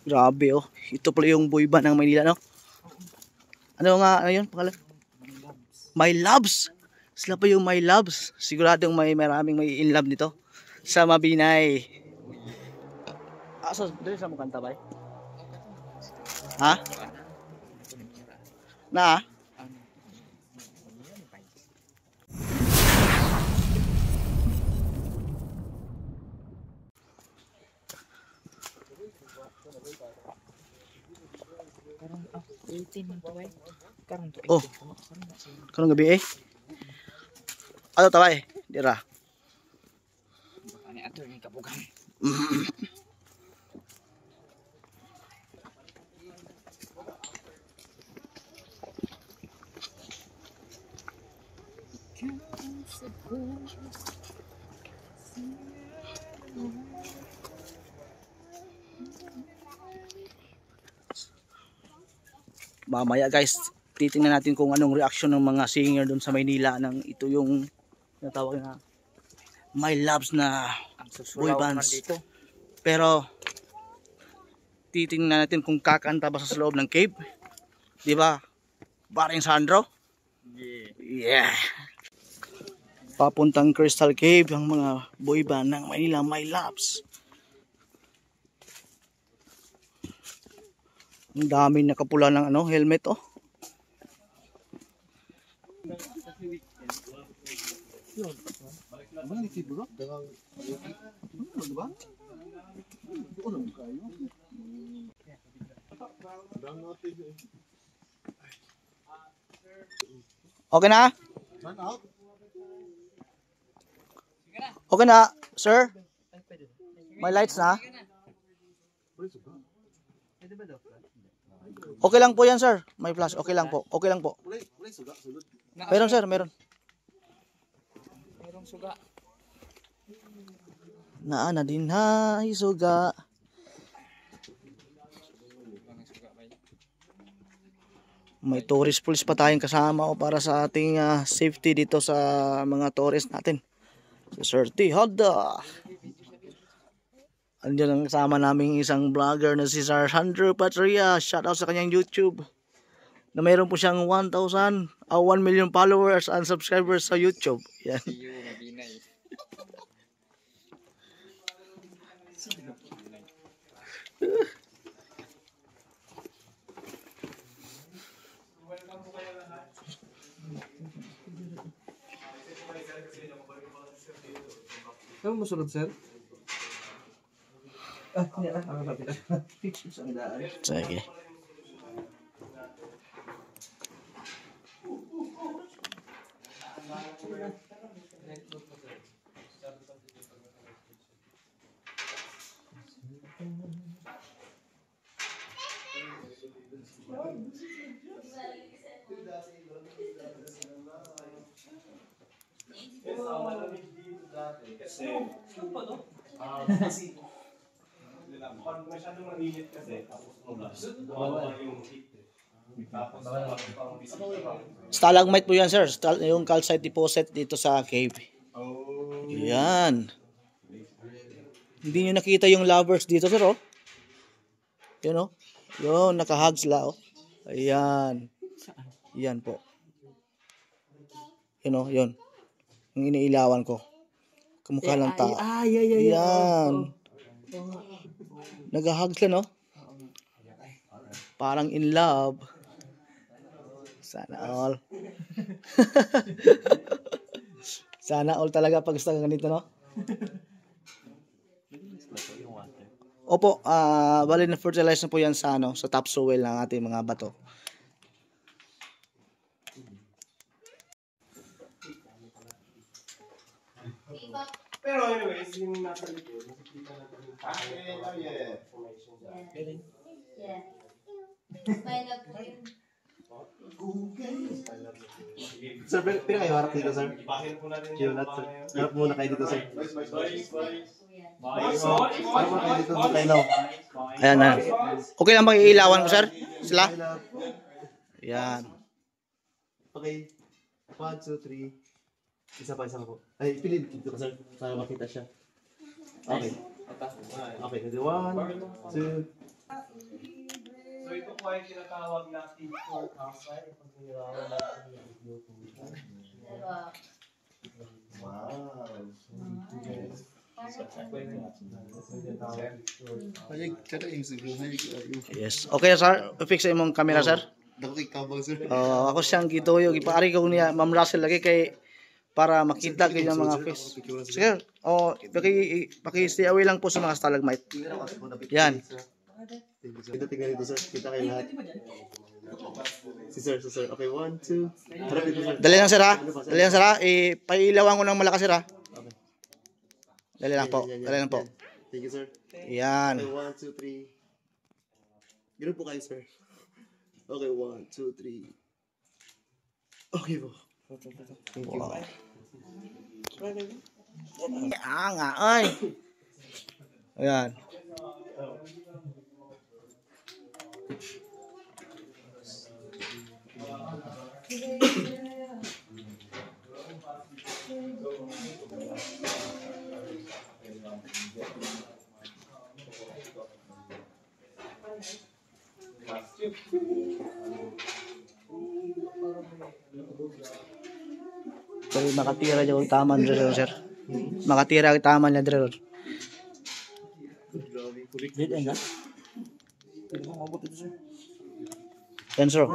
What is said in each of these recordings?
Grabe oh. Ito pala yung boy band ng Maynila, no? Ano nga, ano yun? Pangalan? My Loves. Sila pa yung My Loves. Siguradong maraming may in love nito. Sa Mabinay. So, dali sa mo kanta ba? Ha? Na? Oh, karong gabi eh. Ano tawag eh? Dira. Ano ato yung kabugang? Mamaya guys, titingnan natin kung anong reaction ng mga singer doon sa Maynila ng ito yung natawag na My Loves na boy bands. Pero titingnan natin kung kakanta ba sa loob ng cave. 'Di ba? Paring Sandro? Yeah. Papuntang Crystal Cave ang mga boy band ng Maynila, My Loves. Ang daming nakapula ng ano, helmet oh. Okay na? Okay na, sir? May lights na? Okay lang po yan, sir. May flash. Okay lang po. Okay lang po. Meron, sir. Meron. Merong suga. Naana din ha, suga. May tourist police pa tayong kasama o para sa ating safety dito sa mga tourist natin. So, Sir T. Hoda. Andiyan ang kasama naming isang vlogger na si Sir Sandro Patria. Shoutout sa kanyang YouTube. Na mayroon po siyang 1 million followers and subscribers sa YouTube. Yan. Kamu masunod, sir? Hindi na. Ang kapit. Sige. Masyadong manilit kasi tapos yung Stalagmite po yan, sir. Yung calcite deposit dito sa cave. Yan. Hindi nyo nakita yung lovers dito, sir, oh. Yun, oh. Yun, nakahug sila, oh. Ayan. Yan po. Yun, oh, yun. Yung iniilawan ko. Kamukha lang tao. Yan. Nagahug sila, no? Parang in love. Sana all. Sana all talaga pag gusto ganito, no? Opo, bali na fertilize na po yan sa, ano, sa topsoil ng ating mga bato. pero anyways, yung nasa likod, nakikita natin yung information dyan. Yeah. Smile up po yun. Sir, pero kayo harap dito, sir. Ibahin po natin Chill out, sir. Harap muna kayo dito, sir. Harap muna kayo dito, kayo now. Ayan na. Okay lang bang iilawan ko, sir? Sila? Ayan. Okay. 1, 2, 3. Isa pa po. Ay, pilid dito ka, sir. Para makita siya. Okay. Okay, 1, 2. So ito po ay tinatawag na T4 outside. Pag nilarawan natin yung video. Diba? Wow. Yes. Okay sir, fix imong camera sir. Dako kay kabang sir. Ako siyang gituyo, ipaari ko niya Ma'am Russell lagi kay para makita gyud yung mga face. Sige. Paki-stay away lang po sa mga stalagmite. Yan. Kita tingnan dito sir. Kita kayo lahat. Si sir. Okay, 1, 2. Harap dito sir. Dali lang sir ha. Dali lang sir ha. Pailawan ko ng malakas sir ha. Dali lang po. Dali lang po. Thank you sir. Yan. Okay, 1, 2, 3. Ganun po kayo sir. Okay, 1, 2, 3. Okay po. Thank you. Wow. Nga ay. Ayan. Pero makatira dyan taman dyan sir. Makatira ang taman niya dyan. Yan sir.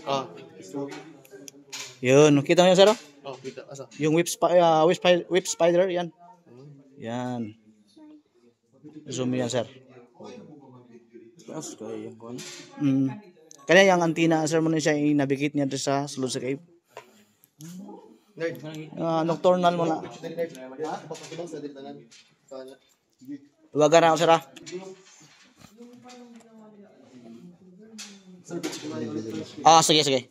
Ah. Yun, kita niyo sir? Oh, kita. Asa? Yung whip spider, yan. Yan. Zoom yan sir. Kaya yung antina sir mo na siya inabikit niya sa sulod sa cave. Nerd. Nocturnal mo na. Ha? Papakibang sa ditanan. Sana. Huwagan na ako sir ha. Sir, kumain ulit sir. Sige.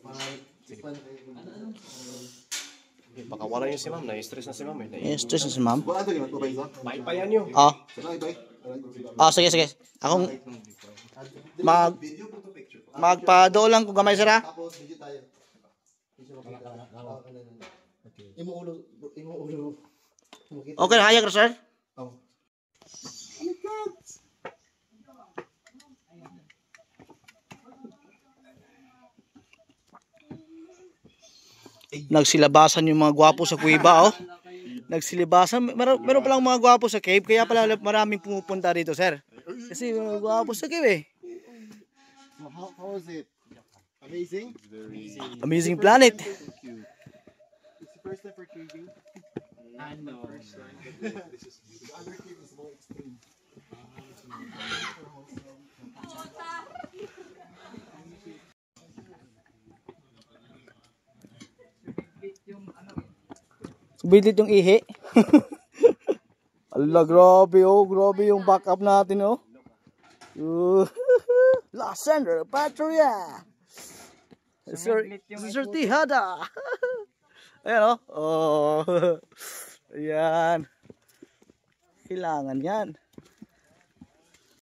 Baka wala yun si ma'am. Na-stress na si ma'am. Stress na si ma'am. Wala ito yung matubay sa? Maipayan yun. Sana ito eh. Sige. Akong magpa-do lang ko gamay sir ha. Tapos video tayo. Imo ulo. Okay, hayag sir. Oh. Nagsilabasan yung mga gwapo sa kuweba oh. Nagsilibasan. Meron palang mga gwapo sa cave kaya pala maraming pumupunta dito sir. Kasi mga gwapo sa cave eh. How is it? Amazing? Amazing planet. It's the first time for caving. I know. The other cave is more extreme. Bidlit yung ihi. Ala, grabe oh. Grabe yung backup natin oh. Lasender, Patria. Sir Tihada. Ayan oh. Ayan. Kailangan yan.